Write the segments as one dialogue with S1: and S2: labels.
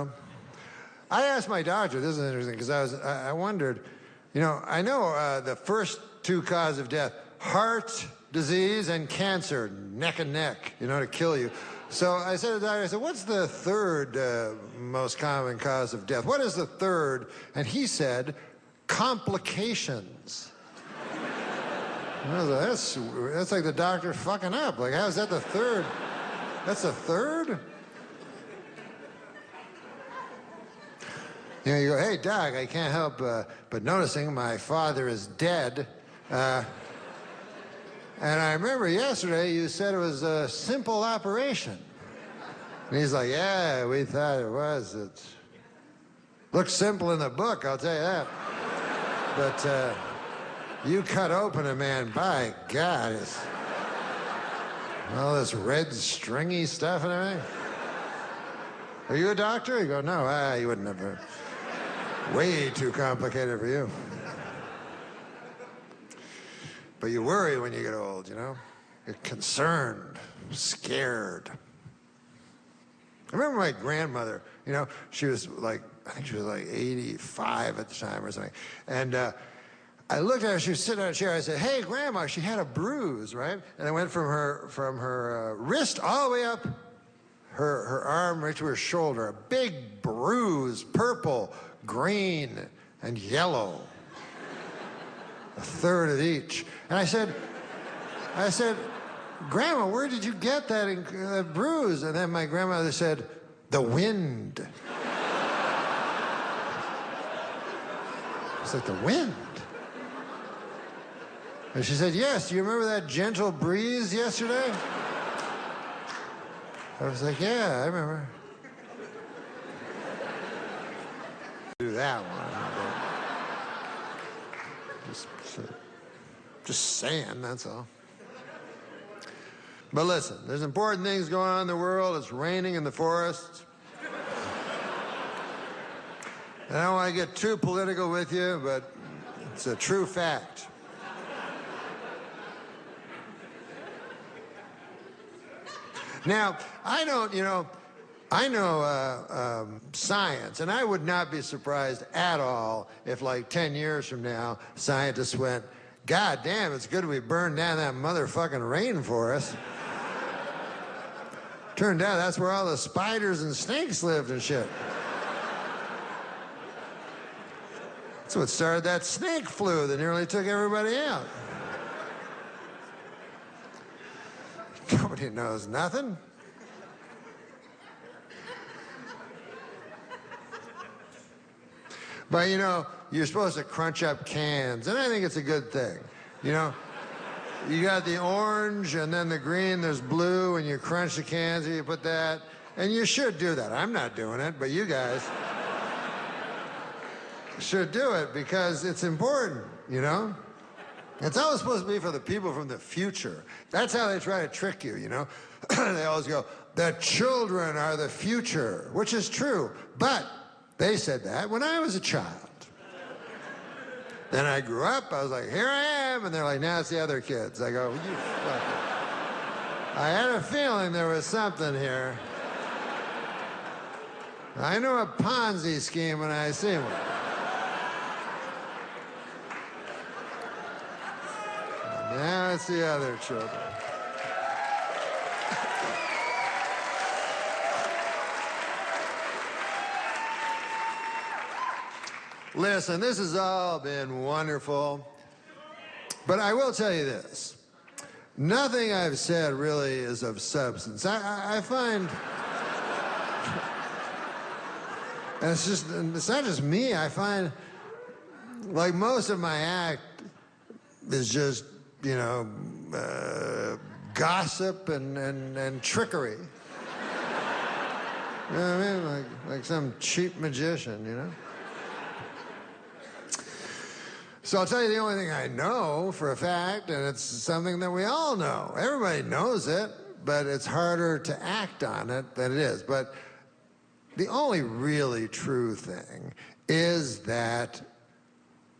S1: know? I asked my doctor, this is interesting, because I wondered, you know, I know the first two causes of death, heart disease and cancer, neck and neck, you know, to kill you. So I said to the doctor, I said, what's the third most common cause of death? What is the third? And he said, complications. And I was like, that's like the doctor fucking up. Like, how's that the third? That's the third? You know, you go, hey, Doc, I can't help but noticing my father is dead. And I remember yesterday you said it was a simple operation. And he's like, yeah, we thought it was. It looks simple in the book, I'll tell you that. But you cut open a man, by God, it's all this red stringy stuff and everything. Are you a doctor? You go, no, you wouldn't have. Way too complicated for you. But you worry when you get old, you know? You're concerned, scared. I remember my grandmother, you know, she was like, I think she was like 85 at the time or something. And I looked at her, she was sitting on a chair, I said, hey, Grandma, she had a bruise, right? And I went from her wrist all the way up her arm right to her shoulder, a big bruise, purple, green, and yellow. A third of each. And I said, Grandma, where did you get that bruise? And then my grandmother said, the wind. It's like, the wind? And she said, yes, do you remember that gentle breeze yesterday? I was like, yeah, I remember. Do that one. Just saying, that's all. But listen, there's important things going on in the world. It's raining in the forests. And I don't want to get too political with you, but it's a true fact. Now, I don't, you know, I know science, and I would not be surprised at all if, like, 10 years from now, scientists went, God damn, it's good we burned down that motherfucking rainforest. Turned out that's where all the spiders and snakes lived and shit. That's what started that snake flu that nearly took everybody out. Nobody knows nothing. But, you know, you're supposed to crunch up cans, and I think it's a good thing. You know, you got the orange, and then the green, there's blue, and you crunch the cans, and you put that, and you should do that. I'm not doing it, but you guys should do it because it's important, you know? It's always supposed to be for the people from the future. That's how they try to trick you, you know? They always go, the children are the future, which is true, but they said that when I was a child. Then I grew up, I was like, here I am, and they're like, now it's the other kids. I go, you fucker. I had a feeling there was something here. I know a Ponzi scheme when I see one. Now it's the other children. Listen, this has all been wonderful, but I will tell you this. Nothing I've said really is of substance. I find, and it's not just me, I find like most of my act is just, you know, gossip and trickery. You know what I mean? Like some cheap magician, you know? So I'll tell you the only thing I know for a fact, and it's something that we all know. Everybody knows it, but it's harder to act on it than it is. But the only really true thing is that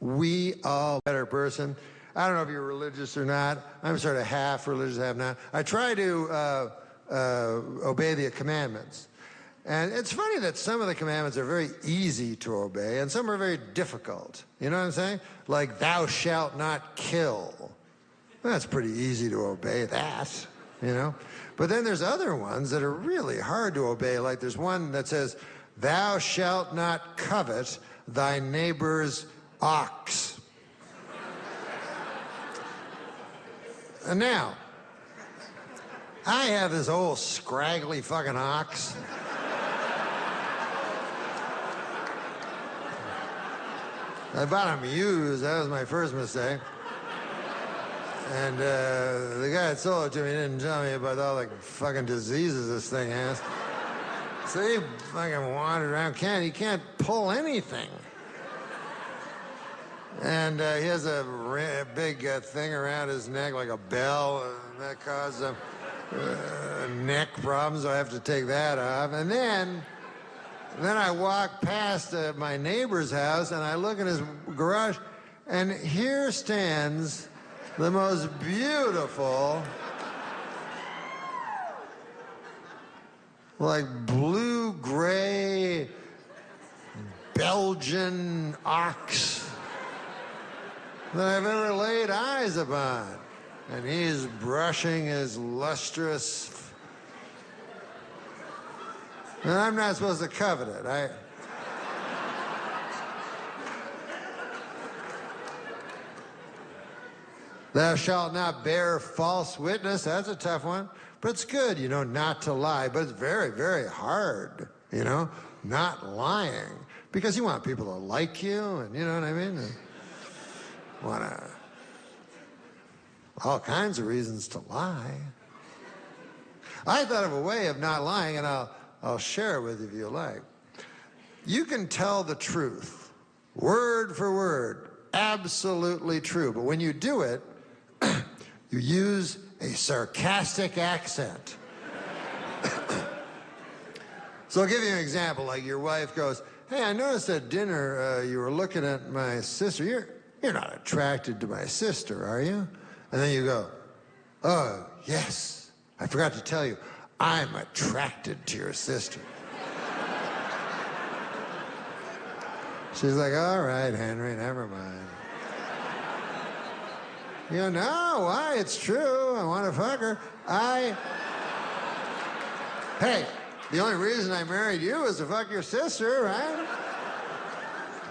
S1: we all better person. I don't know if you're religious or not. I'm sort of half religious, half not. I try to obey the commandments. And it's funny that some of the commandments are very easy to obey and some are very difficult. You know what I'm saying? Like, thou shalt not kill. Well, that's pretty easy to obey that, you know? But then there's other ones that are really hard to obey. Like there's one that says, thou shalt not covet thy neighbor's ox. And now, I have this old scraggly fucking ox. I bought him used. That was my first mistake. And the guy that sold it to me didn't tell me about all the fucking diseases this thing has. So he fucking wandered around. He can't pull anything. And he has a big thing around his neck like a bell. And that causes neck problems, so I have to take that off. And then I walk past my neighbor's house, and I look in his garage, and here stands the most beautiful, like blue-gray Belgian ox that I've ever laid eyes upon. And he's brushing his lustrous... And I'm not supposed to covet it. Thou shalt not bear false witness. That's a tough one. But it's good, you know, not to lie. But it's very, very hard, you know, not lying. Because you want people to like you, and you know what I mean? And want all kinds of reasons to lie. I thought of a way of not lying, and I'll share it with you if you like. You can tell the truth, word for word, absolutely true. But when you do it, you use a sarcastic accent. So I'll give you an example. Like your wife goes, hey, I noticed at dinner you were looking at my sister. You're not attracted to my sister, are you? And then you go, oh, yes. I forgot to tell you, I'm attracted to your sister. She's like, all right, Henry, never mind. You go, no, why? It's true. I want to fuck her. Hey, the only reason I married you is to fuck your sister, right?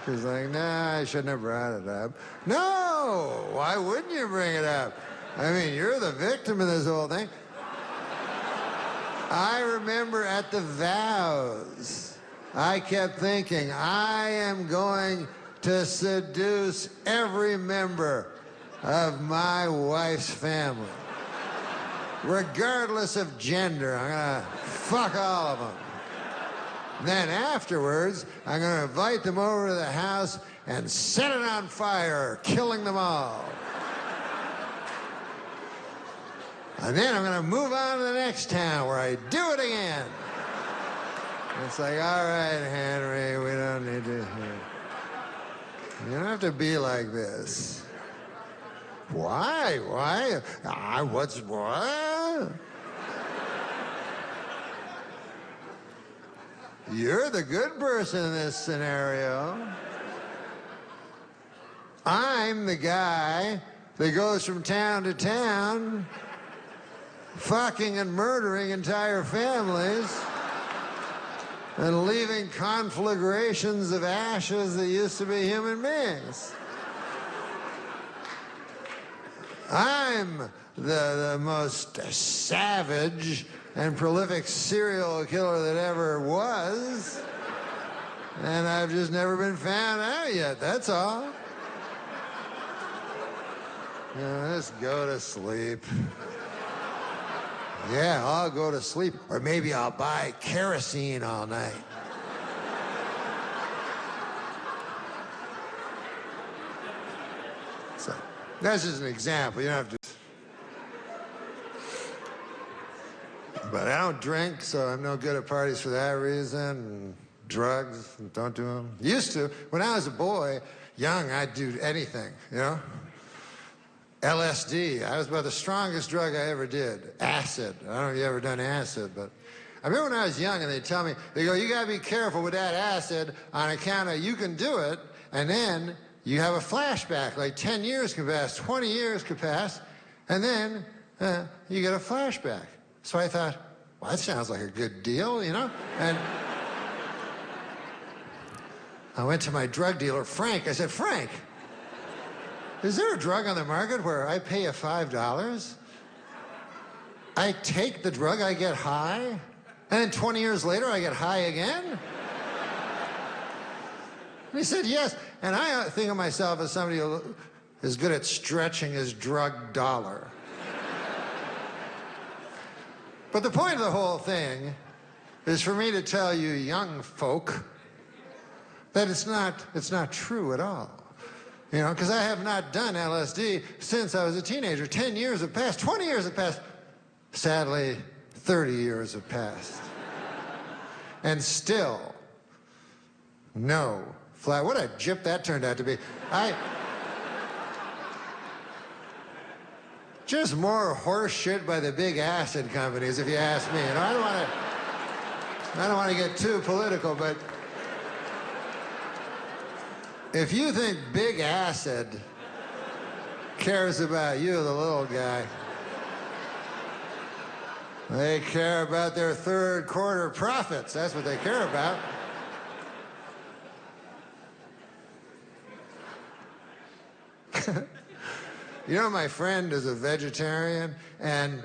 S1: She's like, nah, I shouldn't have brought it up. No, why wouldn't you bring it up? I mean, you're the victim of this whole thing. I remember at the vows, I kept thinking, I am going to seduce every member of my wife's family. Regardless of gender, I'm gonna fuck all of them. Then afterwards, I'm gonna invite them over to the house and set it on fire, killing them all. And then I'm gonna move on to the next town where I do it again. It's like, all right, Henry, we don't need to... You don't have to be like this. Why? Why? What? You're the good person in this scenario. I'm the guy that goes from town to town, fucking and murdering entire families, and leaving conflagrations of ashes that used to be human beings. I'm the most savage and prolific serial killer that ever was. And I've just never been found out yet, that's all. You know, just go to sleep. Yeah, I'll go to sleep. Or maybe I'll buy kerosene all night. So, that's just an example. You don't have to... But I don't drink, so I'm no good at parties for that reason. And drugs, don't do them. Used to. When I was a boy, young, I'd do anything, you know? LSD. I was about the strongest drug I ever did. Acid. I don't know if you ever done acid, but I remember when I was young and they'd tell me, they go, you gotta be careful with that acid on account of you can do it, and then you have a flashback, like 10 years could pass, 20 years could pass, and then you get a flashback. So I thought, well, that sounds like a good deal, you know? And I went to my drug dealer, Frank. I said, Frank, is there a drug on the market where I pay you $5? I take the drug, I get high, and then 20 years later I get high again? And he said, yes. And I think of myself as somebody who is good at stretching his drug dollar. But the point of the whole thing is for me to tell you young folk that it's not true at all. You know, because I have not done LSD since I was a teenager. 10 years have passed, 20 years have passed. Sadly, 30 years have passed. And still, no flat. What a gyp that turned out to be. Just more horse shit by the big acid companies, if you ask me. You know, I don't want to get too political, but if you think big acid cares about you, the little guy, they care about their third quarter profits. That's what they care about. You know, my friend is a vegetarian, and